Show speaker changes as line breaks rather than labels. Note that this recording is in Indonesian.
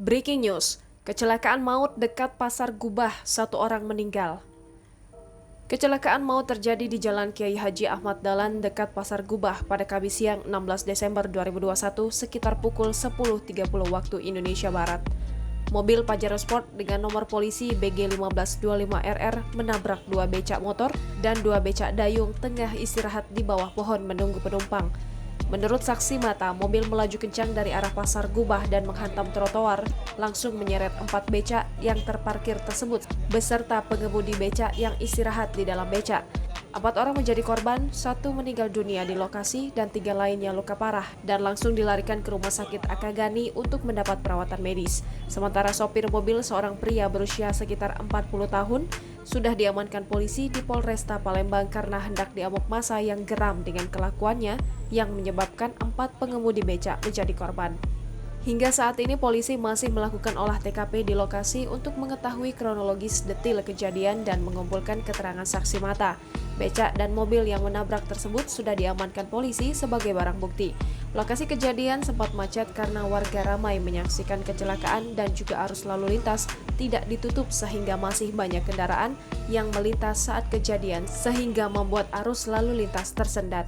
Breaking news, kecelakaan maut dekat Pasar Gubah, 1 orang meninggal. Kecelakaan maut terjadi di Jalan Kiai Haji Ahmad Dahlan dekat Pasar Gubah pada Kamis siang 16 Desember 2021 sekitar pukul 10.30 waktu Indonesia Barat. Mobil Pajero Sport dengan nomor polisi BG 1525RR menabrak 2 becak motor dan 2 becak dayung tengah istirahat di bawah pohon menunggu penumpang. Menurut saksi mata, mobil melaju kencang dari arah Pasar Gubah dan menghantam trotoar, langsung menyeret 4 becak yang terparkir tersebut, beserta pengemudi becak yang istirahat di dalam becak. 4 orang menjadi korban, 1 meninggal dunia di lokasi dan 3 lainnya luka parah dan langsung dilarikan ke Rumah Sakit Akagani untuk mendapat perawatan medis. Sementara sopir mobil, seorang pria berusia sekitar 40 tahun, sudah diamankan polisi di Polresta Palembang karena hendak diamuk massa yang geram dengan kelakuannya yang menyebabkan 4 pengemudi becak menjadi korban. Hingga saat ini polisi masih melakukan olah TKP di lokasi untuk mengetahui kronologis detil kejadian dan mengumpulkan keterangan saksi mata. Becak dan mobil yang menabrak tersebut sudah diamankan polisi sebagai barang bukti. Lokasi kejadian sempat macet karena warga ramai menyaksikan kecelakaan dan juga arus lalu lintas tidak ditutup sehingga masih banyak kendaraan yang melintas saat kejadian sehingga membuat arus lalu lintas tersendat.